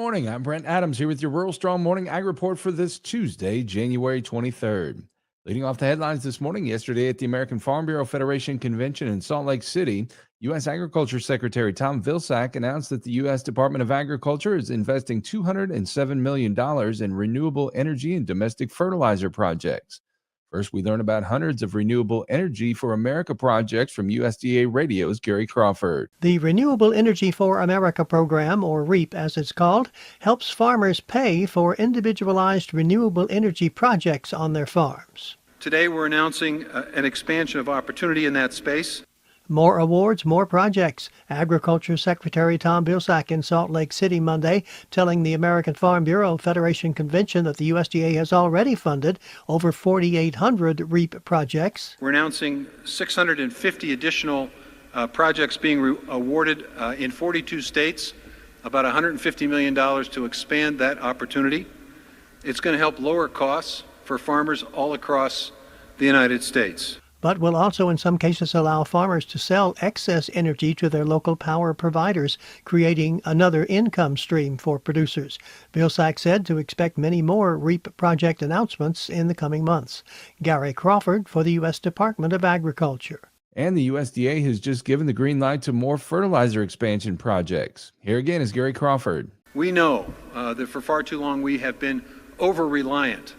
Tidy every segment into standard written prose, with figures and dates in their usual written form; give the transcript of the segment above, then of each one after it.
morning. I'm Brent Adams here with your Rural Strong Morning Ag Report for this Tuesday, January 23rd. Leading off the headlines this morning, yesterday at the American Farm Bureau Federation Convention in Salt Lake City, U.S. Agriculture Secretary Tom Vilsack announced that the U.S. Department of Agriculture is investing $207 million in renewable energy and domestic fertilizer projects. First, we learn about hundreds of Renewable Energy for America projects from USDA Radio's Gary Crawford. The Renewable Energy for America program, or REAP as it's called, helps farmers pay for individualized renewable energy projects on their farms. Today we're announcing an expansion of opportunity in that space. More awards, more projects. Agriculture Secretary Tom Vilsack in Salt Lake City Monday telling the American Farm Bureau Federation Convention that the USDA has already funded over 4,800 REAP projects. We're announcing 650 additional projects being awarded in 42 states, about $150 million to expand that opportunity. It's going to help lower costs for farmers all across the United States. But will also in some cases allow farmers to sell excess energy to their local power providers, creating another income stream for producers. Vilsack said to expect many more REAP project announcements in the coming months. Gary Crawford for the U.S. Department of Agriculture. And the USDA has just given the green light to more fertilizer expansion projects. Here again is Gary Crawford. We know that for far too long we have been over-reliant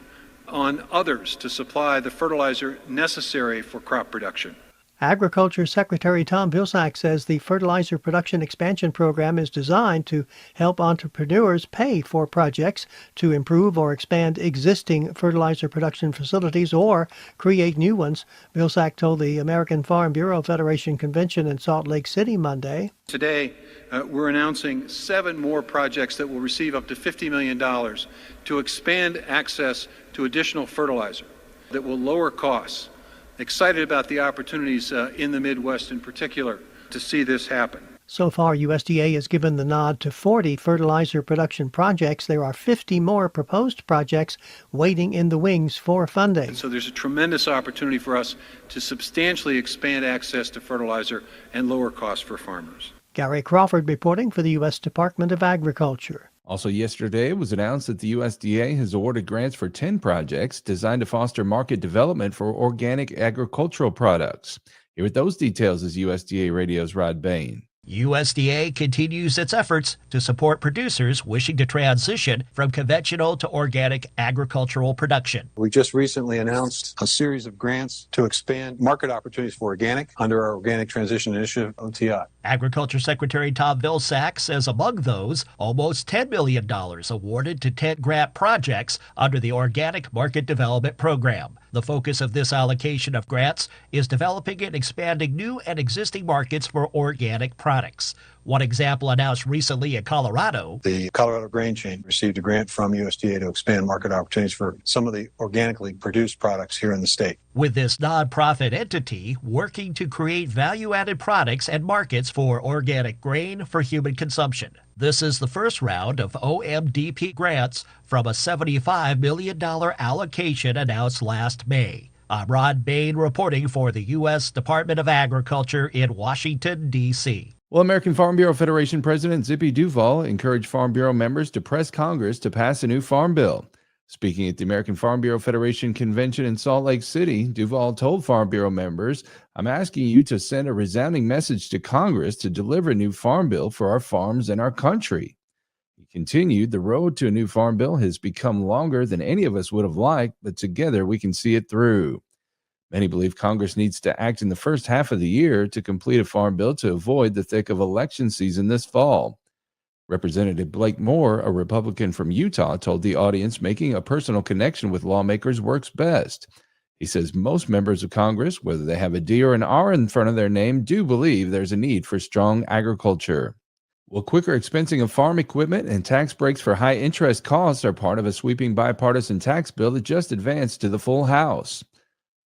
on others to supply the fertilizer necessary for crop production. Agriculture Secretary Tom Vilsack says the fertilizer production expansion program is designed to help entrepreneurs pay for projects to improve or expand existing fertilizer production facilities or create new ones. Vilsack told the American Farm Bureau Federation Convention in Salt Lake City Monday. Today, we're announcing 7 more projects that will receive up to $50 million to expand access to additional fertilizer that will lower costs. Excited about the opportunities in the Midwest in particular to see this happen. So far, USDA has given the nod to 40 fertilizer production projects. There are 50 more proposed projects waiting in the wings for funding. And so there's a tremendous opportunity for us to substantially expand access to fertilizer and lower costs for farmers. Gary Crawford reporting for the U.S. Department of Agriculture. Also yesterday, it was announced that the USDA has awarded grants for 10 projects designed to foster market development for organic agricultural products. Here with those details is USDA Radio's Rod Bain. USDA continues its efforts to support producers wishing to transition from conventional to organic agricultural production. We just recently announced a series of grants to expand market opportunities for organic under our Organic Transition Initiative, OTI. Agriculture Secretary Tom Vilsack says among those, almost $10 million awarded to 10 grant projects under the Organic Market Development Program. The focus of this allocation of grants is developing and expanding new and existing markets for organic products. One example announced recently in Colorado. The Colorado Grain Chain received a grant from USDA to expand market opportunities for some of the organically produced products here in the state. With this nonprofit entity working to create value-added products and markets for organic grain for human consumption. This is the first round of OMDP grants from a $75 million allocation announced last May. I'm Rod Bain reporting for the U.S. Department of Agriculture in Washington, D.C. Well, American Farm Bureau Federation President Zippy Duvall encouraged Farm Bureau members to press Congress to pass a new farm bill. Speaking at the American Farm Bureau Federation Convention in Salt Lake City, Duvall told Farm Bureau members, "I'm asking you to send a resounding message to Congress to deliver a new farm bill for our farms and our country." He continued, "The road to a new farm bill has become longer than any of us would have liked, but together we can see it through." Many believe Congress needs to act in the first half of the year to complete a farm bill to avoid the thick of election season this fall. Representative Blake Moore, a Republican from Utah, told the audience making a personal connection with lawmakers works best. He says most members of Congress, whether they have a D or an R in front of their name, do believe there's a need for strong agriculture. Well, quicker expensing of farm equipment and tax breaks for high interest costs are part of a sweeping bipartisan tax bill that just advanced to the full House.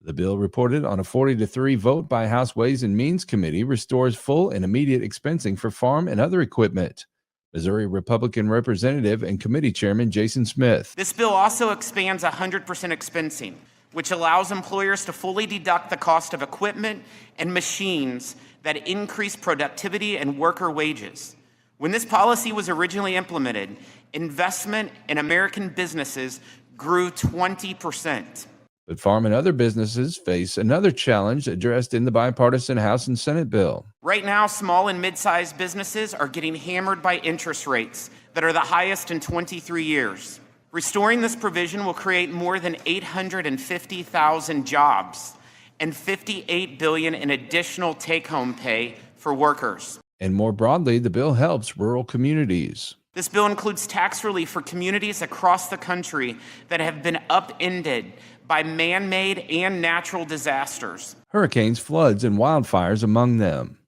The bill, reported on a 40-3 vote by House Ways and Means Committee, restores full and immediate expensing for farm and other equipment. Missouri Republican Representative and Committee Chairman Jason Smith. This bill also expands 100% expensing, which allows employers to fully deduct the cost of equipment and machines that increase productivity and worker wages, When this policy was originally implemented, investment in American businesses grew 20%. But farm and other businesses face another challenge addressed in the bipartisan House and Senate bill. Right now, small and mid-sized businesses are getting hammered by interest rates that are the highest in 23 years. Restoring this provision will create more than 850,000 jobs and $58 billion in additional take-home pay for workers. And more broadly, the bill helps rural communities. This bill includes tax relief for communities across the country that have been upended by man-made and natural disasters. Hurricanes, floods, and wildfires among them.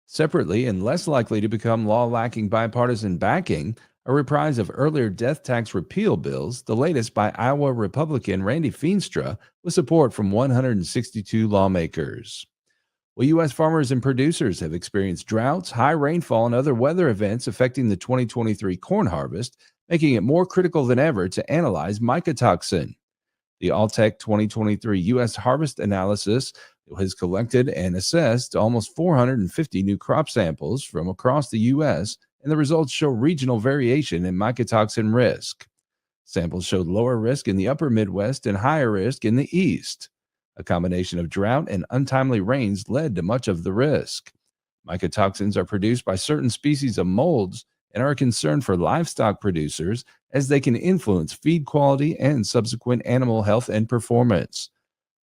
Separately, and less likely to become law lacking bipartisan backing, a reprise of earlier death tax repeal bills, the latest by Iowa Republican Randy Feenstra, with support from 162 lawmakers. Well, U.S. farmers and producers have experienced droughts, high rainfall, and other weather events affecting the 2023 corn harvest, making it more critical than ever to analyze mycotoxin. The Alltech 2023 U.S. Harvest Analysis has collected and assessed almost 450 new crop samples from across the U.S., and the results show regional variation in mycotoxin risk. Samples showed lower risk in the upper Midwest and higher risk in the East. A combination of drought and untimely rains led to much of the risk. Mycotoxins are produced by certain species of molds and are a concern for livestock producers as they can influence feed quality and subsequent animal health and performance.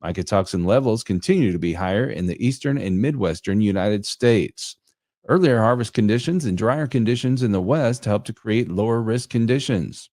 Mycotoxin levels continue to be higher in the eastern and midwestern United States. Earlier harvest conditions and drier conditions in the West help to create lower risk conditions.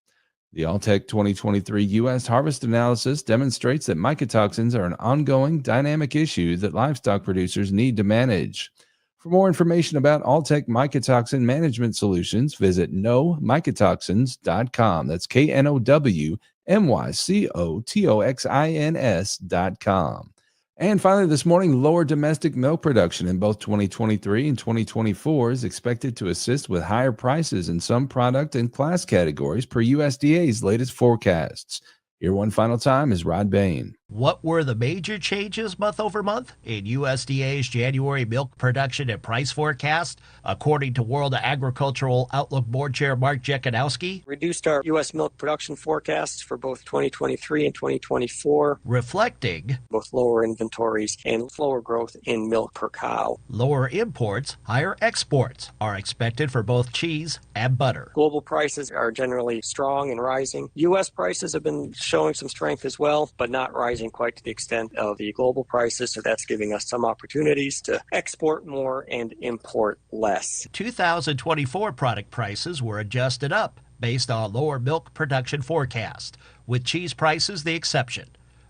The Alltech 2023 U.S. Harvest Analysis demonstrates that mycotoxins are an ongoing, dynamic issue that livestock producers need to manage. For more information about Alltech mycotoxin management solutions, visit knowmycotoxins.com. That's KNOWMYCOTOXINS.com. And finally, this morning, lower domestic milk production in both 2023 and 2024 is expected to assist with higher prices in some product and class categories per USDA's latest forecasts. Here one final time is Rod Bain. What were the major changes month over month in USDA's January milk production and price forecast, according to World Agricultural Outlook Board Chair Mark Jekanowski? Reduced our U.S. milk production forecasts for both 2023 and 2024, Reflecting both lower inventories and slower growth in milk per cow. lower imports, higher exports are expected for both cheese and butter. Global prices are generally strong and rising. U.S. prices have been showing some strength as well, but not rising quite to the extent of the global prices, so that's giving us some opportunities to export more and import less. 2024 product prices were adjusted up based on lower milk production forecast, with cheese prices the exception.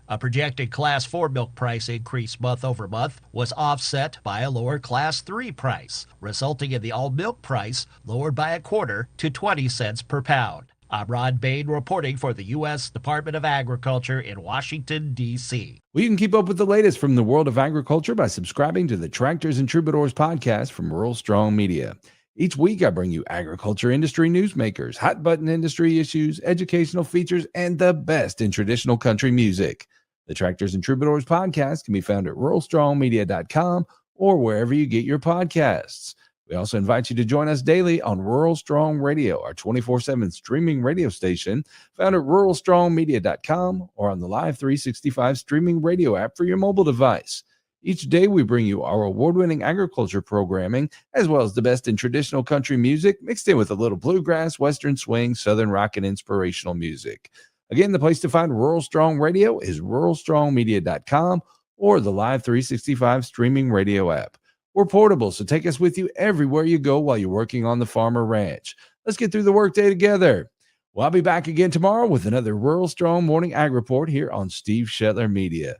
A projected Class 4 milk price increase month over month was offset by a lower Class 3 price, resulting in the all-milk price lowered by a quarter to 20 cents per pound. I'm Rod Bain reporting for the U.S. Department of Agriculture in Washington, D.C. Well, you can keep up with the latest from the world of agriculture by subscribing to the Tractors and Troubadours podcast from Rural Strong Media. Each week, I bring you agriculture industry newsmakers, hot-button industry issues, educational features, and the best in traditional country music. The Tractors and Troubadours podcast can be found at ruralstrongmedia.com or wherever you get your podcasts. We also invite you to join us daily on Rural Strong Radio, our 24/7 streaming radio station, found at ruralstrongmedia.com or on the Live 365 streaming radio app for your mobile device. Each day, we bring you our award-winning agriculture programming, as well as the best in traditional country music, mixed in with a little bluegrass, western swing, southern rock, and inspirational music. Again, the place to find Rural Strong Radio is ruralstrongmedia.com or the Live 365 streaming radio app. We're portable, so take us with you everywhere you go while you're working on the farm or ranch. Let's get through the workday together. Well, I'll be back again tomorrow with another Rural Strong Morning Ag Report here on Steve Shetler Media.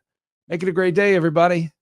Make it a great day, everybody.